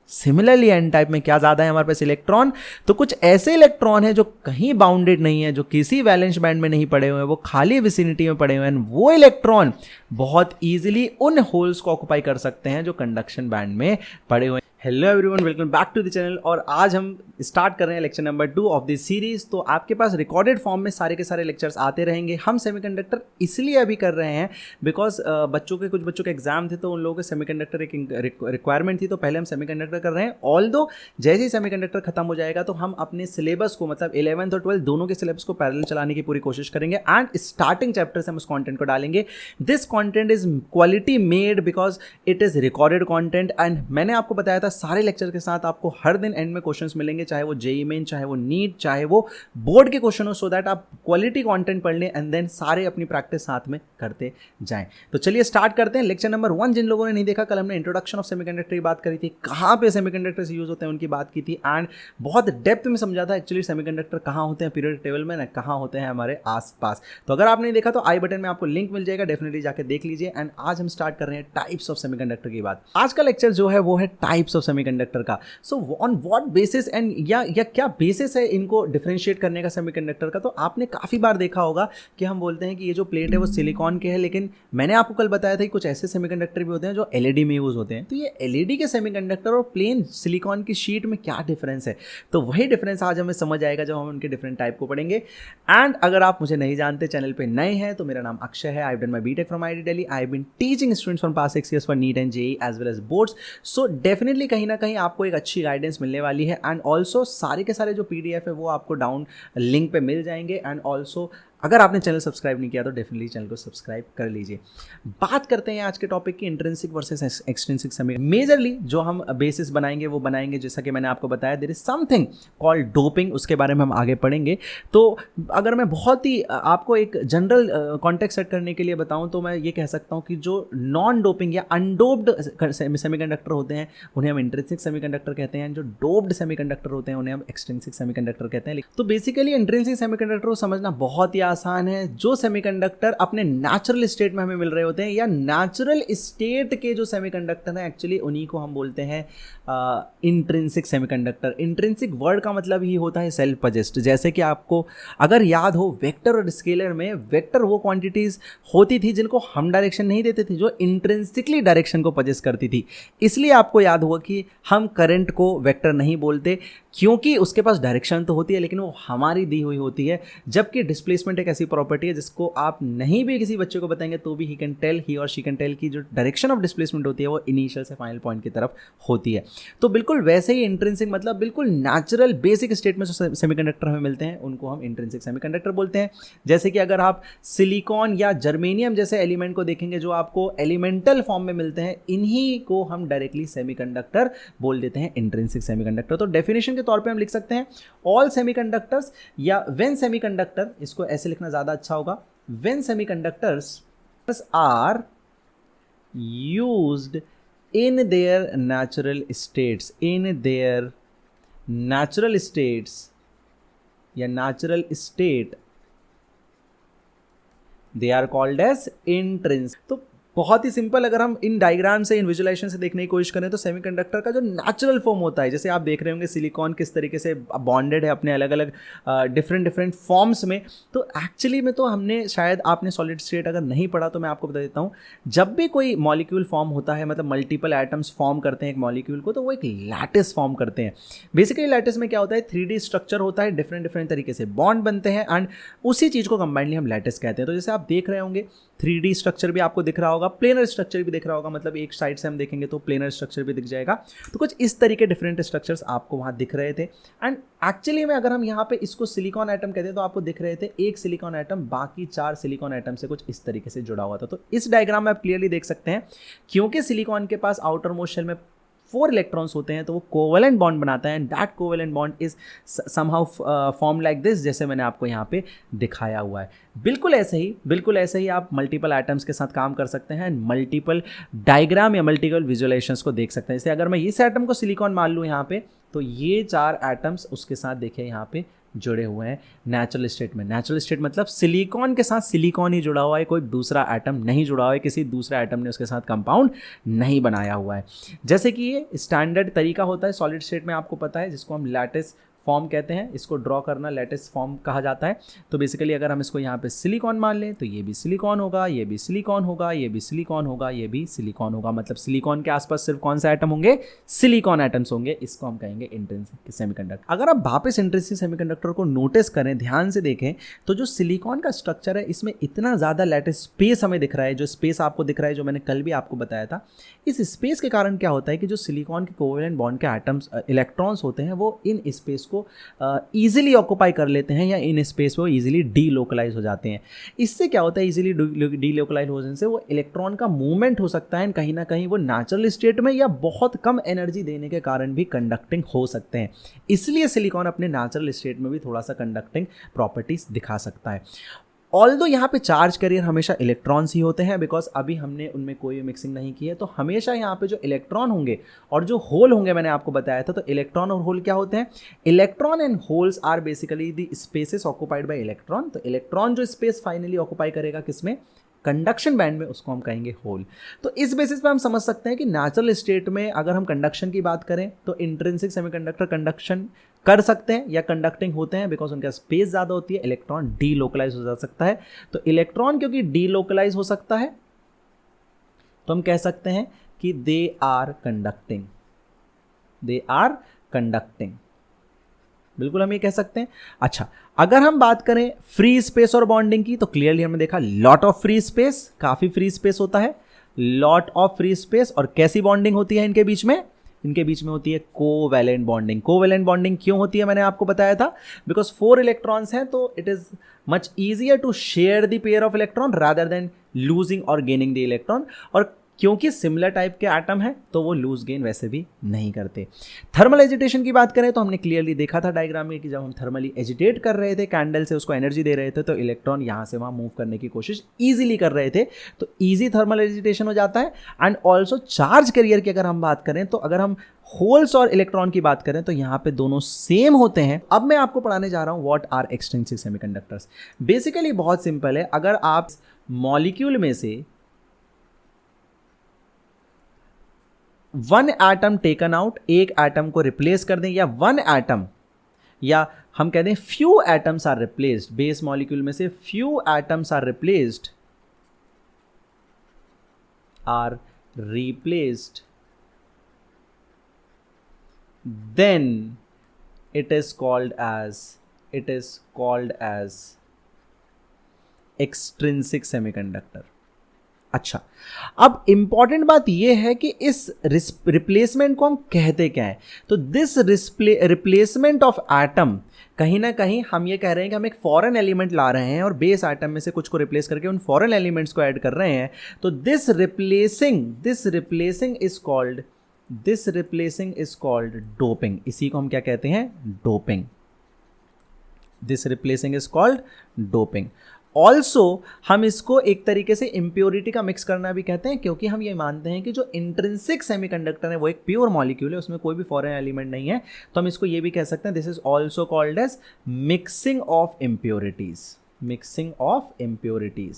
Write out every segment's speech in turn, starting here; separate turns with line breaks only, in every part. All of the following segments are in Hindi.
सिमिलरली एन टाइप में क्या ज़्यादा है हमारे पास इलेक्ट्रॉन, तो कुछ ऐसे इलेक्ट्रॉन है जो कहीं बाउंडेड नहीं है, जो किसी वैलेंस बैंड में नहीं पड़े हुए हैं, वो खाली विसिनिटी में पड़े हुए हैं, वो इलेक्ट्रॉन बहुत ईजिली उन होल्स को ऑक्यूपाई कर सकते हैं जो कंडक्शन बैंड में पड़े हुए हैं। Hello everyone, welcome back to the channel. और आज हम स्टार्ट कर रहे हैं lecture number 2 of this series. तो आपके पास रिकॉर्डेड फॉर्म में सारे के सारे लेक्चर्स आते रहेंगे। हम सेमीकंडक्टर इसलिए अभी कर रहे हैं बिकॉज कुछ बच्चों के एग्जाम थे, तो उन लोगों के सेमीकंडक्टर एक रिक्वायरमेंट थी, तो पहले हम सेमीकंडक्टर कर रहे हैं। ऑल्दो जैसे ही सेमीकंडक्टर खत्म हो जाएगा तो हम अपने सिलेबस को, मतलब 11th और 12th दोनों के सिलेबस को पैरेलल चलाने की पूरी कोशिश करेंगे एंड स्टार्टिंग चैप्टर से हम उस कॉन्टेंट को डालेंगे। This content is quality made because it is recorded content. And मैंने आपको बताया था सारे लेक्चर के साथ आपको हर दिन एंड में क्वेश्चंस मिलेंगे, चाहे वो जेईई मेन, चाहे वो नीट, चाहे वो बोर्ड के क्वेश्चन हो, सो दैट आप क्वालिटी कंटेंट पढ़ लें एंड देन सारे अपनी प्रैक्टिस साथ में करते जाएं। तो चलिए स्टार्ट करते हैं। लेक्चर नंबर 1 जिन लोगों ने नहीं देखा, कल हमने इंट्रोडक्शन ऑफ सेमीकंडक्टर की बात करी थी, कहाँ पे सेमीकंडक्टर्स यूज होते हैं उनकी बात की थी एंड बहुत डेप्थ में समझा था एक्चुअली सेमीकंडक्टर कहाँ होते हैं पीरियोडिक टेबल में, ना कहाँ होते हैं हमारे आसपास। तो अगर आपने देखा तो आई बटन में आपको लिंक मिल जाएगा, डेफिनेटली जाकर देख लीजिए। एंड आज हम स्टार्ट कर रहे हैं टाइप्स ऑफ सेमीकंडक्टर की बात। आज का लेक्चर जो है वो है टाइप्स ऑफ सेमीकंडक्टर का। So on what basis and या क्या बेसिस है इनको डिफरेंशिएट करने का सेमीकंडक्टर का। तो आपने काफ़ी बार देखा होगा कि हम बोलते हैं कि ये जो प्लेट है वो सिलिकॉन के है, लेकिन मैंने आपको कल बताया था कि कुछ ऐसे सेमीकंडक्टर भी होते हैं जो एलईडी में यूज होते हैं। तो ये एलईडी के सेमीकंडक्टर और प्लेन सिलिकॉन की शीट में क्या डिफरेंस है, तो वही डिफरेंस आज हमें समझ आएगा जब हम उनके डिफरेंट टाइप को पढ़ेंगे। एंड अगर आप मुझे नहीं जानते, चैनल पे नए हैं, तो मेरा नाम अक्षय है। I have done my BTech from IIT Delhi. I have been teaching students from past 6 years for NEET and JEE as well as boards. So definitely कहीं ना कहीं आपको एक अच्छी गाइडेंस मिलने वाली है। एंड ऑल्सो सारे के सारे जो पीडीएफ है वो आपको डाउन लिंक पे मिल जाएंगे। एंड ऑल्सो अगर आपने चैनल सब्सक्राइब नहीं किया तो डेफिनेटली चैनल को सब्सक्राइब कर लीजिए। बात करते हैं आज के टॉपिक की, intrinsic versus extrinsic semiconductor. Majorly जो हम बेसिस बनाएंगे वो बनाएंगे, जैसा कि मैंने आपको बताया, there is something called doping, उसके बारे में हम आगे पढ़ेंगे। तो अगर मैं बहुत ही आपको एक जनरल कॉन्टेक्स्ट सेट करने के लिए बताऊं तो मैं ये कह सकता हूं कि जो नॉन डोपिंग या अनडोप्ड सेमीकंडक्टर होते हैं उन्हें हम इंट्रिंसिक सेमीकंडक्टर कहते हैं, जो डोप्ड सेमीकंडक्टर होते हैं उन्हें हम एक्सट्रिंसिक सेमीकंडक्टर कहते हैं। तो बेसिकली इंट्रिंसिक सेमीकंडक्टर को समझना बहुत ही आसान है। जो सेमीकंडक्टर अपने नेचुरल स्टेट में हमें मिल रहे होते हैं या नेचुरल स्टेट के जो सेमीकंडक्टर हैं, एक्चुअली उन्हीं को हम बोलते हैं इंट्रिंसिक सेमीकंडक्टर। इंट्रिंसिक वर्ड का मतलब ही होता है सेल्फ पजेस्ट। जैसे कि आपको अगर याद हो, वेक्टर और स्केलर में वेक्टर वो क्वांटिटीज होती थी जिनको हम डायरेक्शन नहीं देते थे, जो इंट्रिंसिकली डायरेक्शन को पजेस्ट करती थी। इसलिए आपको याद होगा कि हम करंट को वेक्टर नहीं बोलते, क्योंकि उसके पास डायरेक्शन तो होती है लेकिन वो हमारी दी हुई होती है। जबकि डिस्प्लेसमेंट एक ऐसी प्रॉपर्टी है जिसको आप नहीं भी किसी बच्चे को बताएंगे तो भी ही और शी कैन टेल कि जो डायरेक्शन ऑफ डिस्प्लेसमेंट होती है वो इनिशियल से फाइनल पॉइंट की तरफ होती है। तो बिल्कुल वैसे ही इंट्रिंसिक मतलब बिल्कुल नेचुरल बेसिक स्टेट में जो सेमीकंडक्टर हमें मिलते हैं उनको हम इंट्रिंसिक सेमीकंडक्टर बोलते हैं। जैसे कि अगर आप सिलिकॉन या जर्मेनियम जैसे एलिमेंट को देखेंगे जो आपको एलिमेंटल फॉर्म में मिलते हैं, इन्हीं को हम डायरेक्टली सेमीकंडक्टर बोल देते हैं, इंट्रिंसिक सेमीकंडक्टर। तो डेफिनेशन के तौर पे हम लिख सकते हैं ऑल सेमीकंडक्टर्स या व्हेन सेमीकंडक्टर, इसको ऐसे लिखना ज्यादा अच्छा होगा, when semiconductors are used in their natural states या natural state, they are called as intrinsic। तो बहुत ही सिंपल, अगर हम इन डायग्राम से, इन विजुलाइजेशन से देखने की कोशिश करें तो सेमीकंडक्टर का जो नेचुरल फॉर्म होता है, जैसे आप देख रहे होंगे सिलिकॉन किस तरीके से बॉन्डेड है अपने अलग अलग डिफरेंट फॉर्म्स में। तो एक्चुअली में तो हमने, शायद आपने सॉलिड स्टेट अगर नहीं पढ़ा तो मैं आपको बता देता हूँ, जब भी कोई मॉलिक्यूल फॉर्म होता है, मतलब मल्टीपल एटम्स फॉर्म करते हैं एक मॉलिक्यूल को, तो वो एक लैटिस फॉर्म करते हैं। बेसिकली लैटिस में क्या होता है, 3D स्ट्रक्चर होता है, डिफरेंट तरीके से बॉन्ड बनते हैं एंड उसी चीज़ को कंबाइंडली हम लैटिस कहते हैं। तो जैसे आप देख रहे होंगे 3D स्ट्रक्चर भी आपको दिख रहा होगा, प्लेनर स्ट्रक्चर भी दिख रहा होगा, मतलब एक साइड से हम देखेंगे तो प्लेनर स्ट्रक्चर भी दिख जाएगा। तो कुछ इस तरीके डिफरेंट स्ट्रक्चर्स आपको वहाँ दिख रहे थे। एंड एक्चुअली में अगर हम यहाँ पे इसको सिलिकॉन एटम कहते हैं तो आपको दिख रहे थे एक सिलिकॉन एटम बाकी 4 सिलिकॉन एटम से कुछ इस तरीके से जुड़ा हुआ था। तो इस डायग्राम में आप क्लियरली देख सकते हैं, क्योंकि सिलिकॉन के पास आउटर मोस्ट शेल में 4 इलेक्ट्रॉन्स होते हैं तो वो कोवेलेंट बॉन्ड बनाता है and that covalent bond is somehow form like this, जैसे मैंने आपको यहाँ पे दिखाया हुआ है। बिल्कुल ऐसे ही आप मल्टीपल एटम्स के साथ काम कर सकते हैं, मल्टीपल डायग्राम या मल्टीपल विजुअलाइजेशंस को देख सकते हैं। जैसे अगर मैं इस एटम को सिलिकॉन मान लूँ यहाँ पे, तो ये 4 एटम्स उसके साथ देखिए यहाँ पे जुड़े हुए हैं नेचुरल स्टेट में। नेचुरल स्टेट मतलब सिलिकॉन के साथ सिलिकॉन ही जुड़ा हुआ है, कोई दूसरा एटम नहीं जुड़ा हुआ है, किसी दूसरे एटम ने उसके साथ कंपाउंड नहीं बनाया हुआ है। जैसे कि ये स्टैंडर्ड तरीका होता है सॉलिड स्टेट में, आपको पता है, जिसको हम लैटिस फॉर्म कहते हैं, इसको ड्रॉ करना लैटिस फॉर्म कहा जाता है। तो बेसिकली अगर हम इसको यहाँ पे सिलिकॉन मान लें तो ये भी सिलिकॉन होगा, ये भी सिलिकॉन होगा, ये भी सिलिकॉन होगा, ये भी सिलिकॉन होगा। मतलब सिलिकॉन के आसपास सिर्फ कौन सा एटम होंगे? सिलिकॉन एटम्स होंगे। इसको हम कहेंगे इंट्रिंसिक सेमीकंडक्टर। अगर आप वापस इंट्रिंसिक सेमीकंडक्टर को नोटिस करें, ध्यान से देखें, तो जो सिलिकॉन का स्ट्रक्चर है इसमें इतना ज़्यादा लैटिस स्पेस हमें दिख रहा है। जो स्पेस आपको दिख रहा है, जो मैंने कल भी आपको बताया था, इस स्पेस के कारण क्या होता है कि जो सिलिकॉन के कोवेलेंट बॉन्ड के एटम्स इलेक्ट्रॉन्स होते हैं वो इन स्पेस को ईजिली ऑक्यूपाई कर लेते हैं या इन स्पेस पे वो ईजिली डीलोकलाइज हो जाते हैं। इससे क्या होता है, ईजिली डीलोकलाइज होने से वो इलेक्ट्रॉन का मूवमेंट हो सकता है, कहीं ना कहीं वो नेचुरल स्टेट में या बहुत कम एनर्जी देने के कारण भी कंडक्टिंग हो सकते हैं। इसलिए सिलिकॉन अपने नेचुरल स्टेट में भी थोड़ा सा कंडक्टिंग प्रॉपर्टीज दिखा सकता है। ऑल्दो यहाँ पे चार्ज कैरियर हमेशा इलेक्ट्रॉन्स ही होते हैं, बिकॉज अभी हमने उनमें कोई मिक्सिंग नहीं की है। तो हमेशा यहाँ पे जो इलेक्ट्रॉन होंगे और जो होल होंगे, मैंने आपको बताया था, तो इलेक्ट्रॉन और होल क्या होते हैं? Electron and holes are basically the spaces occupied by electron. तो इलेक्ट्रॉन जो स्पेस फाइनली ऑक्यूपाई करेगा किसमें? कंडक्शन बैंड में, उसको हम कहेंगे होल। तो इस बेसिस पे हम समझ सकते हैं कि नेचुरल स्टेट में अगर हम कंडक्शन की बात करें तो इंट्रिंसिक सेमीकंडक्टर कंडक्शन कर सकते हैं या कंडक्टिंग होते हैं, बिकॉज उनका स्पेस ज़्यादा होती है, इलेक्ट्रॉन डीलोकलाइज हो जा सकता है। तो इलेक्ट्रॉन क्योंकि डीलोकलाइज हो सकता है तो हम कह सकते हैं कि they are conducting, they are conducting, बिल्कुल हम ये कह सकते हैं। अच्छा, अगर हम बात करें फ्री स्पेस और बॉन्डिंग की, तो क्लियरली हमने देखा लॉट ऑफ फ्री स्पेस, काफी फ्री स्पेस होता है, लॉट ऑफ फ्री स्पेस। और कैसी बॉन्डिंग होती है इनके बीच में? इनके बीच में होती है कोवैलेंट बॉन्डिंग। कोवैलेंट बॉन्डिंग क्यों होती है मैंने आपको बताया था, बिकॉज 4 इलेक्ट्रॉन्स हैं, तो it is much easier to share the pair of electron rather than losing और गेनिंग द इलेक्ट्रॉन। और क्योंकि सिमिलर टाइप के एटम है तो वो लूज गेन वैसे भी नहीं करते। थर्मल एजिटेशन की बात करें तो हमने क्लियरली देखा था डायग्राम में कि जब हम थर्मली एजिटेट कर रहे थे, कैंडल से उसको एनर्जी दे रहे थे, तो इलेक्ट्रॉन यहाँ से वहाँ मूव करने की कोशिश ईजिली कर रहे थे, तो ईजी थर्मल एजिटेशन हो जाता है। एंड ऑल्सो चार्ज कैरियर की अगर हम बात करें, तो अगर हम होल्स और इलेक्ट्रॉन की बात करें तो यहाँ पे दोनों सेम होते हैं। अब मैं आपको पढ़ाने जा रहा हूँ what are extrinsic semiconductors. Basically बहुत सिंपल है, अगर आप मॉलिक्यूल में से वन एटम टेकन आउट, एक एटम को रिप्लेस कर दें, या वन एटम, या हम कहते हैं few atoms are replaced, base molecule में से few atoms are replaced, then it is called as extrinsic semiconductor। अच्छा, अब इंपॉर्टेंट बात यह है कि इस रिप्लेसमेंट को हम कहते क्या है? तो दिस रिप्लेसमेंट ऑफ एटम, कहीं ना कहीं हम ये कह रहे हैं कि हम एक फॉरेन एलिमेंट ला रहे हैं और बेस एटम में से कुछ को रिप्लेस करके उन फॉरेन एलिमेंट्स को ऐड कर रहे हैं। तो this replacing is called doping. इसी को हम क्या कहते हैं? Doping. This replacing is called doping. Also हम इसको एक तरीके से इम्प्योरिटी का मिक्स करना भी कहते हैं, क्योंकि हम ये मानते हैं कि जो इंट्रिंसिक सेमीकंडक्टर है वो एक प्योर मॉलिक्यूल है, उसमें कोई भी फॉरेन एलिमेंट नहीं है। तो हम इसको ये भी कह सकते हैं, this is also called as mixing of impurities, mixing of impurities.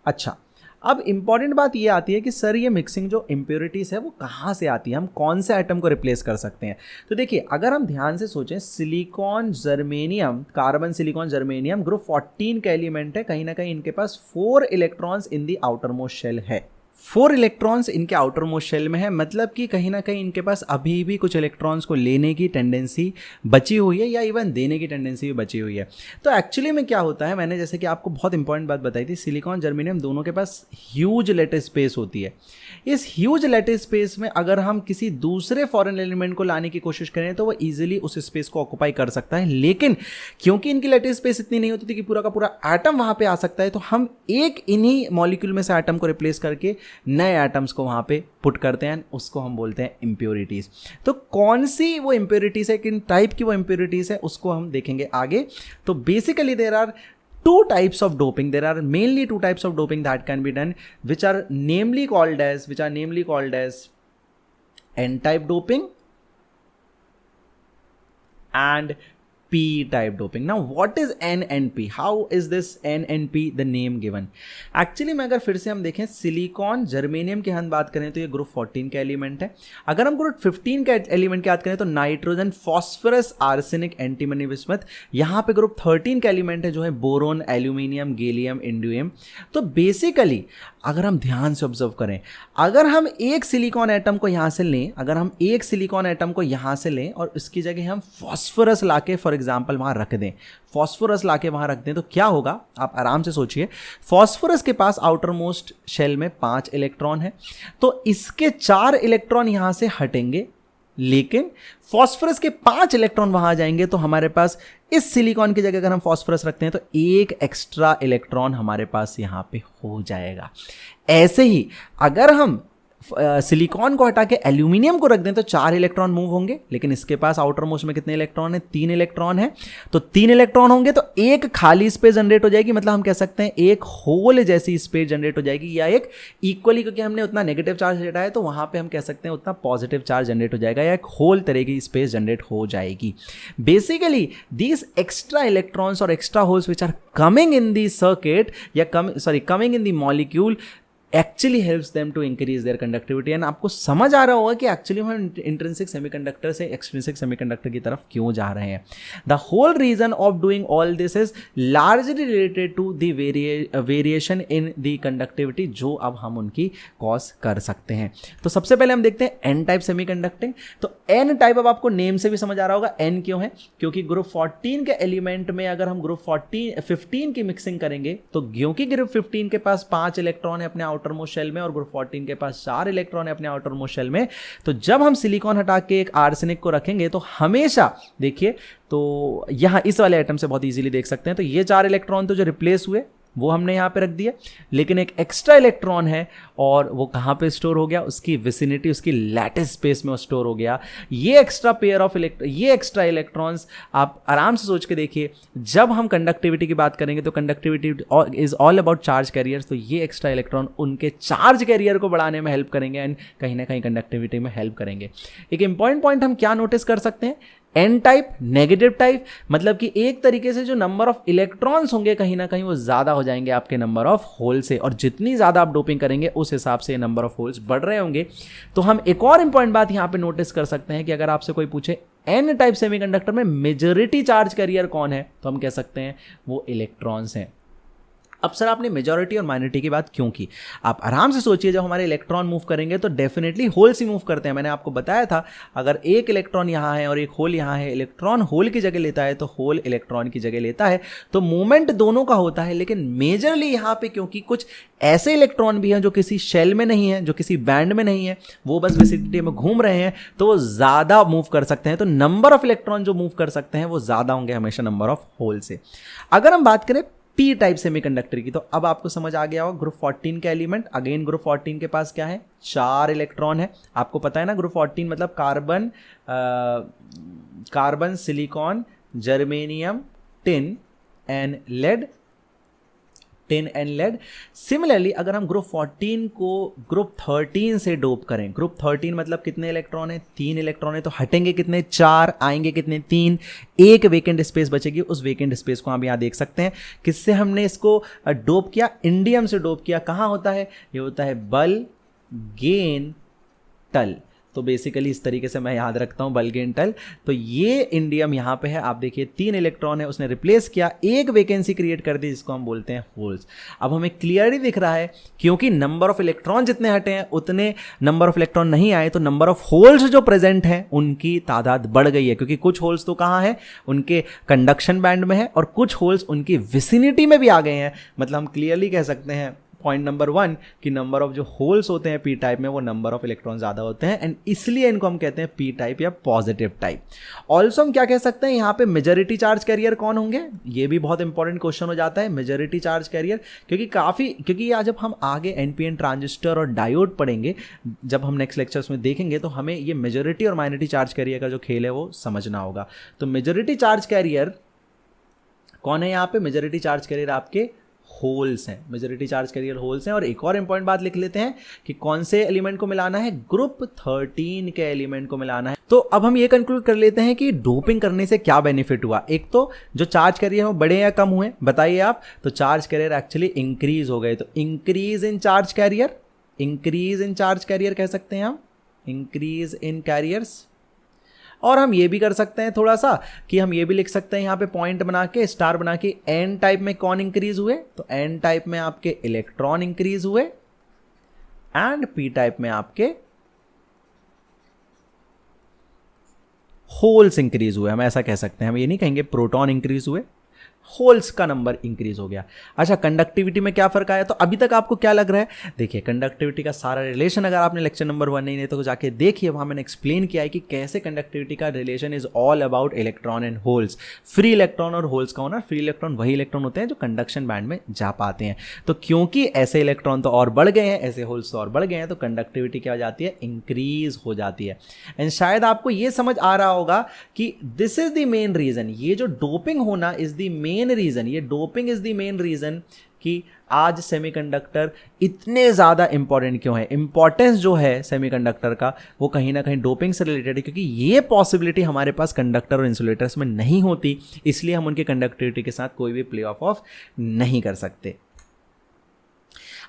अच्छा, अब इंपॉर्टेंट बात ये आती है कि सर ये मिक्सिंग जो इम्प्योरिटीज है वो कहाँ से आती है, हम कौन से एटम को रिप्लेस कर सकते हैं? तो देखिए, अगर हम ध्यान से सोचें, silicon germanium, carbon silicon germanium group 14 का एलिमेंट है, कहीं ना कहीं इनके पास 4 electrons in the outermost shell है। 4 इलेक्ट्रॉन्स इनके आउटर मोस्ट शेल में है, मतलब कि कहीं ना कहीं इनके पास अभी भी कुछ इलेक्ट्रॉन्स को लेने की टेंडेंसी बची हुई है, या इवन देने की टेंडेंसी भी बची हुई है। तो एक्चुअली में क्या होता है, मैंने जैसे कि आपको बहुत इंपॉर्टेंट बात बताई थी, सिलिकॉन जर्मेनियम दोनों के पास ह्यूज लैटिस स्पेस होती है। इस ह्यूज लैटिस स्पेस में अगर हम किसी दूसरे फॉरेन एलिमेंट को लाने की कोशिश करें तो वो ईजिली उस स्पेस को ऑक्यूपाई कर सकता है, लेकिन क्योंकि इनकी लैटिस स्पेस इतनी नहीं होती थी कि पूरा का पूरा एटम वहां पे आ सकता है, तो हम एक इन्हीं मॉलिक्यूल में से एटम को रिप्लेस करके नए एटम्स को वहां पे पुट करते हैं, उसको हम बोलते हैं इम्प्योरिटीज। तो कौन सी वो इम्प्योरिटीज है, किन टाइप की वो इम्प्योरिटीज है, उसको हम देखेंगे आगे। तो basically there are two types of doping. There are mainly 2 types of doping that can be done, which are namely called as n-type doping and P type doping. Now what is NNP? How is this NNP the name given? Actually में अगर फिर से हम देखें सिलिकॉन जर्मेनियम की हम बात करें तो ये ग्रुप 14 का एलिमेंट है. अगर हम ग्रुप 15 का एलिमेंट की बात करें तो nitrogen, phosphorus, arsenic, antimony, bismuth. यहाँ पे ग्रुप 13 का एलिमेंट है जो है बोरोन, एल्यूमिनियम, गैलियम, इंडियम. तो बेसिकली अगर हम ध्यान से ऑब्जर्व करें, अगर हम एक सिलिकॉन एटम को यहाँ से लें, अगर हम एक सिलिकॉन एटम को यहाँ से लें और उसकी जगह हम फॉस्फोरस लाके फॉर एग्जांपल वहाँ रख दें, फॉस्फोरस लाके वहाँ रख दें, तो क्या होगा आप आराम से सोचिए. फॉस्फोरस के पास आउटर मोस्ट शेल में 5 इलेक्ट्रॉन है, तो इसके 4 इलेक्ट्रॉन यहाँ से हटेंगे, लेकिन फॉस्फोरस के 5 इलेक्ट्रॉन वहां आ जाएंगे. तो हमारे पास इस सिलिकॉन की जगह अगर हम फॉस्फोरस रखते हैं तो एक एक्स्ट्रा इलेक्ट्रॉन हमारे पास यहां पे हो जाएगा. ऐसे ही अगर हम सिलिकॉन को हटा के एल्यूमिनियम को रख दें तो 4 इलेक्ट्रॉन मूव होंगे, लेकिन इसके पास आउटर मोस्ट में कितने इलेक्ट्रॉन है? 3 इलेक्ट्रॉन है. तो 3 इलेक्ट्रॉन होंगे तो एक खाली स्पेस जनरेट हो जाएगी, मतलब हम कह सकते हैं एक होल जैसी स्पेस जनरेट हो जाएगी, या एक इक्वली, क्योंकि हमने उतना नेगेटिव चार्ज हटाया तो वहां पे हम कह सकते हैं उतना पॉजिटिव चार्ज जनरेट हो जाएगा, या एक होल तरह की स्पेस जनरेट हो जाएगी. बेसिकली दीज एक्स्ट्रा इलेक्ट्रॉन्स और extra holes which are coming in the circuit या coming in the molecule actually helps them to increase their conductivity. And आपको समझ आ रहा होगा कि एक्चुअली हम इंट्रिंसिक सेमीकंडक्टर से एक्सट्रिंसिक सेमीकंडक्टर की तरफ क्यों जा रहे हैं. The whole reason of doing all this is largely related to the variation in the conductivity, जो अब हम उनकी कॉज कर सकते हैं. तो सबसे पहले हम देखते हैं एन टाइप सेमीकंडक्टिंग. तो एन टाइप अब आपको नेम से भी समझ आ रहा होगा एन क्यों है, क्योंकि ग्रुप 14 के एलिमेंट में अगर हम ग्रुप 15 की मिक्सिंग करेंगे तो क्योंकि ग्रुप 15 के पास 5 इलेक्ट्रॉन है अपने आउटर मोस्ट शेल में और ग्रुप 14 के पास 4 इलेक्ट्रॉन है अपने आउटर मोस्ट शेल में, तो जब हम सिलिकॉन हटा के एक आर्सेनिक को रखेंगे तो हमेशा देखिए, तो यहां इस वाले एटम से बहुत इजीली देख सकते हैं, तो ये 4 इलेक्ट्रॉन तो जो रिप्लेस हुए वो हमने यहाँ पे रख दिया, लेकिन एक एक्स्ट्रा इलेक्ट्रॉन है और वो कहाँ पे स्टोर हो गया? उसकी विसिनिटी, उसकी लैटिस स्पेस में वो स्टोर हो गया. ये एक्स्ट्रा इलेक्ट्रॉन्स आप आराम से सोच के देखिए, जब हम कंडक्टिविटी की बात करेंगे तो conductivity is all about charge carriers. तो ये एक्स्ट्रा इलेक्ट्रॉन उनके चार्ज कैरियर को बढ़ाने में हेल्प करेंगे एंड कहीं ना कहीं कंडक्टिविटी में हेल्प करेंगे. एक इंपॉर्टेंट पॉइंट हम क्या नोटिस कर सकते हैं, एन टाइप, नेगेटिव टाइप, मतलब कि एक तरीके से जो नंबर ऑफ इलेक्ट्रॉन्स होंगे कहीं ना कहीं वो ज़्यादा हो जाएंगे आपके नंबर ऑफ होल से, और जितनी ज़्यादा आप डोपिंग करेंगे उस हिसाब से नंबर ऑफ होल्स बढ़ रहे होंगे. तो हम एक और इंपॉर्टेंट बात यहाँ पे नोटिस कर सकते हैं कि अगर आपसे कोई पूछे एन टाइप सेमीकंडक्टर में मेजॉरिटी चार्ज कैरियर कौन है, तो हम कह सकते हैं वो इलेक्ट्रॉन्स हैं. अब सर आपने मेजॉरिटी और माइनॉरिटी की बात क्यों की? आप आराम से सोचिए, जब हमारे इलेक्ट्रॉन मूव करेंगे तो डेफिनेटली होल्स ही मूव करते हैं. मैंने आपको बताया था अगर एक इलेक्ट्रॉन यहाँ है और एक होल यहाँ है, इलेक्ट्रॉन होल की जगह लेता है तो होल इलेक्ट्रॉन की जगह लेता है, तो मूवमेंट दोनों का होता है. लेकिन मेजरली यहाँ पे क्योंकि कुछ ऐसे इलेक्ट्रॉन भी हैं जो किसी शेल में नहीं है, जो किसी बैंड में नहीं है, वो बस विसिनिटी में घूम रहे हैं, तो वो ज़्यादा मूव कर सकते हैं. तो नंबर ऑफ इलेक्ट्रॉन जो मूव कर सकते हैं वो ज़्यादा होंगे हमेशा नंबर ऑफ होल से. अगर हम बात करें पी टाइप सेमीकंडक्टर की, तो अब आपको समझ आ गया होगा ग्रुप 14 का एलिमेंट. अगेन ग्रुप 14 के पास क्या है? 4 इलेक्ट्रॉन है. आपको पता है ना ग्रुप 14 मतलब carbon, silicon, germanium, tin and lead. Similarly अगर हम ग्रुप 14 को ग्रुप 13 से डोप करें, ग्रुप 13 मतलब कितने इलेक्ट्रॉन है? 3 इलेक्ट्रॉन है. तो हटेंगे कितने? 4, आएंगे कितने? 3. एक वेकेंट स्पेस बचेगी, उस वेकेंट स्पेस को आप यहाँ देख सकते हैं. किससे हमने इसको डोप किया? इंडियम से डोप किया. कहाँ होता है? ये होता है बल, गेन, टल. तो बेसिकली इस तरीके से मैं याद रखता हूँ बल, गेन, टल. तो ये इंडियम यहाँ पे है, आप देखिए 3 इलेक्ट्रॉन है, उसने रिप्लेस किया, एक वैकेंसी क्रिएट कर दी जिसको हम बोलते हैं होल्स. अब हमें क्लियरली दिख रहा है क्योंकि नंबर ऑफ इलेक्ट्रॉन जितने हटे हैं उतने नंबर ऑफ इलेक्ट्रॉन नहीं आए, तो नंबर ऑफ होल्स जो प्रेजेंट हैं उनकी तादाद बढ़ गई है, क्योंकि कुछ होल्स तो कहाँ है? उनके कंडक्शन बैंड में है, और कुछ होल्स उनकी विसिनिटी में भी आ गए हैं. मतलब हम क्लियरली कह सकते हैं पॉइंट नंबर 1 कि नंबर ऑफ जो होल्स होते हैं पी टाइप में वो नंबर ऑफ इलेक्ट्रॉन ज़्यादा होते हैं, एंड इसलिए इनको हम कहते हैं पी टाइप या पॉजिटिव टाइप. ऑल्सो हम क्या कह सकते हैं, यहाँ पे मेजॉरिटी चार्ज कैरियर कौन होंगे? ये भी बहुत इंपॉर्टेंट क्वेश्चन हो जाता है, मेजॉरिटी चार्ज कैरियर, क्योंकि आज जब हम आगे एनपीएन ट्रांजिस्टर और डायोड पढ़ेंगे, जब हम नेक्स्ट लेक्चर्स में देखेंगे, तो हमें ये मेजॉरिटी और माइनॉरिटी चार्ज कैरियर का जो खेल है वो समझना होगा. तो मेजॉरिटी चार्ज कैरियर कौन है यहाँ पे? मेजॉरिटी चार्ज कैरियर आपके होल्स हैं, मेजॉरिटी चार्ज कैरियर होल्स हैं। और एक और इंपॉर्टेंट बात लिख लेते हैं कि कौन से एलिमेंट को मिलाना है, ग्रुप 13 के एलिमेंट को मिलाना है। तो अब हम ये कंक्लूड कर लेते हैं कि डोपिंग करने से क्या बेनिफिट हुआ। एक तो जो चार्ज कैरियर हैं बड़े या कम हुए, बताइए आप। तो चार्ज कैरियर एक्चुअली इंक्रीज हो गए, तो increase in charge carrier, increase in charge carrier कह सकते हैं हम, इंक्रीज इन कैरियर्स। और हम ये भी कर सकते हैं थोड़ा सा कि हम ये भी लिख सकते हैं यहाँ पे पॉइंट बना के, स्टार बना के, एन टाइप में कौन इंक्रीज हुए, तो एन टाइप में आपके इलेक्ट्रॉन इंक्रीज हुए एंड पी टाइप में आपके होल्स इंक्रीज हुए। हम ऐसा कह सकते हैं, हम ये नहीं कहेंगे प्रोटॉन इंक्रीज हुए, होल्स का नंबर इंक्रीज हो गया। अच्छा, कंडक्टिविटी में क्या फर्क आया, तो अभी तक आपको क्या लग रहा है, देखिए कंडक्टिविटी का सारा रिलेशन अगर आपने लेक्चर नंबर 1 नहीं तो जाके देखिए, वहां मैंने एक्सप्लेन किया है कि कैसे कंडक्टिविटी का relation is all about electron and holes. Free electron और होल्स का होना, फ्री इलेक्ट्रॉन वही इलेक्ट्रॉन होते हैं जो कंडक्शन बैंड में जा पाते हैं। तो क्योंकि ऐसे इलेक्ट्रॉन तो और बढ़ गए हैं, ऐसे होल्स तो और बढ़ गए हैं, तो कंडक्टिविटी क्या हो जाती है, इंक्रीज हो जाती है। एंड शायद आपको ये समझ आ रहा होगा कि this is the main reason, ये जो डोपिंग होना इज द मेन रीजन, ये doping is the main reason कि आज सेमीकंडक्टर इतने ज्यादा इंपॉर्टेंट क्यों है। इंपॉर्टेंस जो है सेमीकंडक्टर का वो कहीं ना कहीं डोपिंग से रिलेटेड है, क्योंकि ये पॉसिबिलिटी हमारे पास कंडक्टर और इंसुलेटर्स में नहीं होती, इसलिए हम उनके कंडक्टिविटी के साथ कोई भी प्ले ऑफ नहीं कर सकते।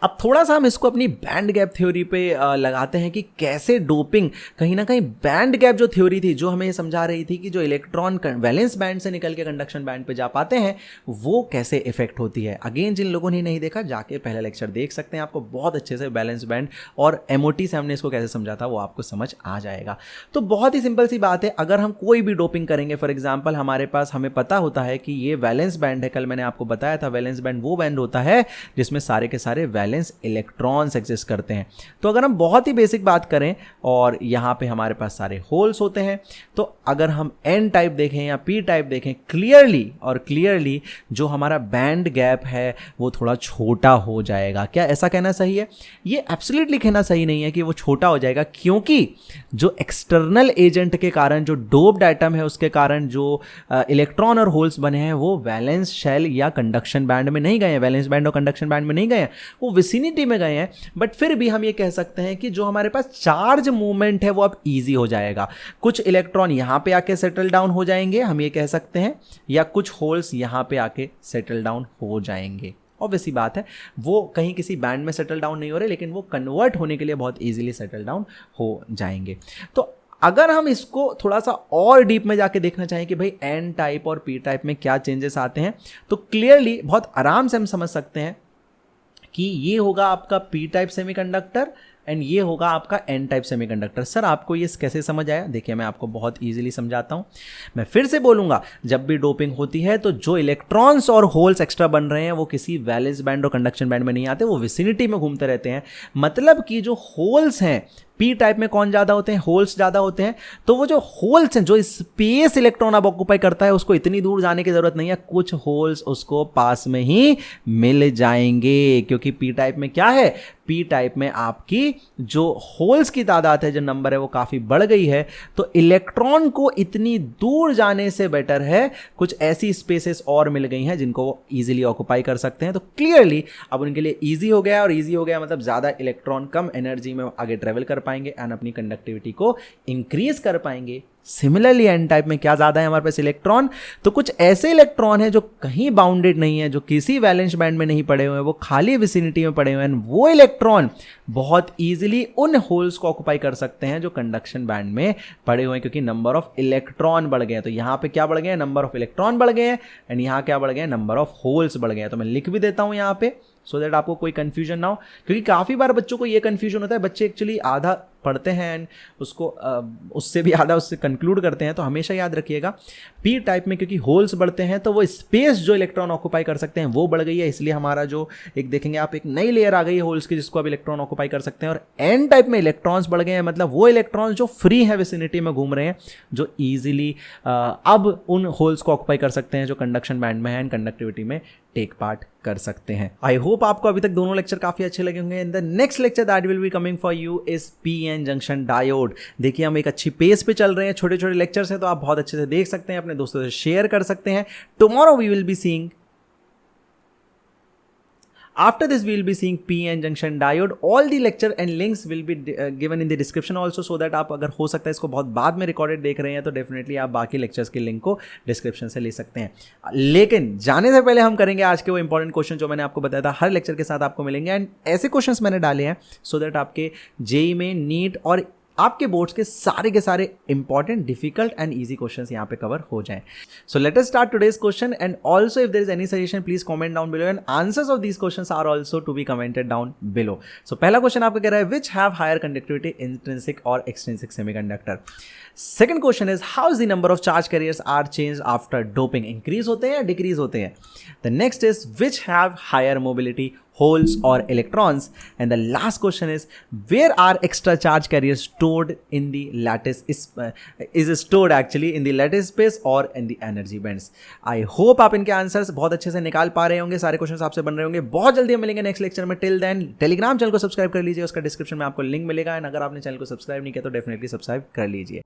अब थोड़ा सा हम इसको अपनी बैंड गैप थ्योरी पे लगाते हैं कि कैसे डोपिंग कहीं ना कहीं बैंड गैप जो थ्योरी थी, जो हमें समझा रही थी कि जो इलेक्ट्रॉन वैलेंस बैंड से निकल के कंडक्शन बैंड पे जा पाते हैं वो कैसे इफेक्ट होती है। अगेन जिन लोगों ने नहीं देखा जाके पहला लेक्चर देख सकते हैं, आपको बहुत अच्छे से बैलेंस बैंड और एमओटी से हमने इसको कैसे समझा था वो आपको समझ आ जाएगा। तो बहुत ही सिंपल सी बात है, अगर हम कोई भी डोपिंग करेंगे, फॉर एग्जाम्पल हमारे पास हमें पता होता है कि ये वैलेंस बैंड है, कल मैंने आपको बताया था वैलेंस बैंड वो बैंड होता है जिसमें सारे के सारे वैलेंस इलेक्ट्रॉन्स एग्जिस्ट करते हैं। तो अगर हम बहुत ही बेसिक बात करें और यहां पे हमारे पास सारे होल्स होते हैं, तो अगर हम एन टाइप देखें या पी टाइप देखें, क्लियरली जो हमारा बैंड गैप है वो थोड़ा छोटा हो जाएगा। क्या ऐसा कहना सही है? ये एब्सोल्युटली कहना सही नहीं है कि वो छोटा हो जाएगा, क्योंकि जो एक्सटर्नल एजेंट के कारण, जो डोप्ड एटम है उसके कारण जो इलेक्ट्रॉन और होल्स बने हैं वो वैलेंस शेल या कंडक्शन बैंड में नहीं गए हैं, वैलेंस बैंड और कंडक्शन बैंड में नहीं गए हैं, वो विसिनिटी में गए हैं। बट फिर भी हम ये कह सकते हैं कि जो हमारे पास चार्ज मूवमेंट है वो अब इजी हो जाएगा। कुछ इलेक्ट्रॉन यहां पे आके सेटल डाउन हो जाएंगे, हम ये कह सकते हैं, या कुछ होल्स यहां पे आके सेटल डाउन हो जाएंगे। ऑब्वियसली बात है वो कहीं किसी बैंड में सेटल डाउन नहीं हो रहे, लेकिन वो कन्वर्ट होने के लिए बहुत इजीली सेटल डाउन हो जाएंगे। तो अगर हम इसको थोड़ा सा और डीप में जाके देखना चाहें कि भाई एन टाइप और पी टाइप में क्या चेंजेस आते हैं, तो क्लियरली बहुत आराम से हम समझ सकते हैं कि ये होगा आपका पी टाइप सेमीकंडक्टर एंड ये होगा आपका एन टाइप सेमीकंडक्टर। सर आपको ये कैसे समझ आया? देखिए मैं आपको बहुत इजीली समझाता हूं। मैं फिर से बोलूंगा, जब भी डोपिंग होती है तो जो इलेक्ट्रॉन्स और होल्स एक्स्ट्रा बन रहे हैं वो किसी वैलेंस बैंड और कंडक्शन बैंड में नहीं आते, वो विसिनिटी में घूमते रहते हैं। मतलब कि जो होल्स हैं पी टाइप में कौन ज्यादा होते हैं? होल्स ज्यादा होते हैं। तो वो जो होल्स हैं, जो स्पेस इलेक्ट्रॉन अब ऑक्यूपाई करता है, उसको इतनी दूर जाने की जरूरत नहीं है, कुछ होल्स उसको पास में ही मिल जाएंगे। क्योंकि पी टाइप में क्या है, पी टाइप में आपकी जो होल्स की तादाद है, जो नंबर है वो काफी बढ़ गई है, तो इलेक्ट्रॉन को इतनी दूर जाने से बेटर है कुछ ऐसी स्पेसेस और मिल गई हैं जिनको वो इजीली ऑक्यूपाई कर सकते हैं। तो क्लियरली अब उनके लिए इजी हो गया, और इजी हो गया मतलब ज्यादा इलेक्ट्रॉन कम एनर्जी में आगे ट्रेवल कर पाएंगे एंड अपनी कंडक्टिविटी को इंक्रीज कर पाएंगे। सिमिलरली एन टाइप में क्या ज्यादा है हमारे पास इलेक्ट्रॉन, तो कुछ ऐसे इलेक्ट्रॉन है जो कहीं बाउंडेड नहीं है, जो किसी वैलेंस बैंड में नहीं पड़े हुए हैं, वो खाली विसिनिटी में पड़े हुए हैं। वो इलेक्ट्रॉन बहुत इजीली उन होल्स को ऑक्यूपाई कर सकते हैं जो कंडक्शन बैंड में पड़े हुए हैं, क्योंकि नंबर ऑफ इलेक्ट्रॉन बढ़ गए हैं। तो यहां पे क्या बढ़ गए हैं? नंबर ऑफ इलेक्ट्रॉन बढ़ गए हैं, एंड यहां क्या बढ़ गए हैं? नंबर ऑफ होल्स बढ़ गए हैं। तो मैं लिख भी देता हूं यहां पे, सो दैट आपको कोई कंफ्यूजन ना हो, क्योंकि काफी बार बच्चों को ये कंफ्यूजन होता है, बच्चे एक्चुअली आधा पढ़ते हैं एंड उसको उससे भी आधा उससे कंक्लूड करते हैं। तो हमेशा याद रखिएगा, पी टाइप में क्योंकि होल्स बढ़ते हैं तो वो स्पेस जो इलेक्ट्रॉन ऑक्यूपाई कर सकते हैं वो बढ़ गई है, इसलिए हमारा जो एक देखेंगे आप, एक नई लेयर आ गई है होल्स की जिसको अब इलेक्ट्रॉन ऑक्यूपाई कर सकते हैं। और एन टाइप में इलेक्ट्रॉन्स बढ़ गए हैं, मतलब वो इलेक्ट्रॉन्स जो फ्री है विसिनिटी में घूम रहे हैं, जो ईजिली अब उन होल्स को ऑक्यूपाई कर सकते हैं जो कंडक्शन बैंड में है एंड कंडक्टिविटी में टेक पार्ट कर सकते हैं। आई होप आपको अभी तक दोनों लेक्चर काफी अच्छे लगे होंगे। In the next lecture that will be coming for you is PN junction diode. देखिए हम एक अच्छी पेस पे चल रहे हैं, छोटे छोटे लेक्चर्स हैं तो आप बहुत अच्छे से देख सकते हैं, अपने दोस्तों से शेयर कर सकते हैं। Tomorrow we will be seeing After this, we will be seeing PN junction diode. All the lecture and links will be given in the description also, so that आप अगर हो सकता है इसको बहुत बाद में रिकॉर्डेड देख रहे हैं तो डेफिनेटली आप बाकी लेक्चर्स के लिंक को डिस्क्रिप्शन से ले सकते हैं. लेकिन जाने से पहले हम करेंगे आज के वो इंपॉर्टेंट क्वेश्चन जो मैंने आपको बताया था हर लेक्चर के साथ आपको मिलेंगे. एंड ऐसे क्वेश्चंस मैंने डाले हैं सो दैट आपके जेई में, नीट और आपके बोर्ड्स के सारे important, difficult and easy questions यहाँ पे कवर हो जाएं. So let us start today's question. And also if there is any suggestion please comment down below and answers of these questions are also to be commented down below. So पहला क्वेश्चन आपको कह रहा है which have higher conductivity, intrinsic और extrinsic semiconductor. Second question is how is the number of charge carriers are change after doping. Increase होते हैं या डिक्रीज होते हैं. The next is which have higher mobility, holes or electrons. And the last question is where are extra charge carriers stored in the lattice, is stored actually in the lattice space or in the energy bands. I hope आप इनके आंसर्स बहुत अच्छे से निकाल पा रहे होंगे, सारे क्वेश्चंस आपसे बन रहे होंगे. बहुत जल्दी हम मिलेंगे नेक्स्ट लेक्चर में. टिल देन टेलीग्राम चैनल को सब्सक्राइब कर लीजिए, उसका डिस्क्रिप्शन में आपको लिंक मिलेगा. एंड अगर आपने चैनल को सब्सक्राइब नहीं किया तो डेफिनेटली सब्सक्राइब कर लीजिए.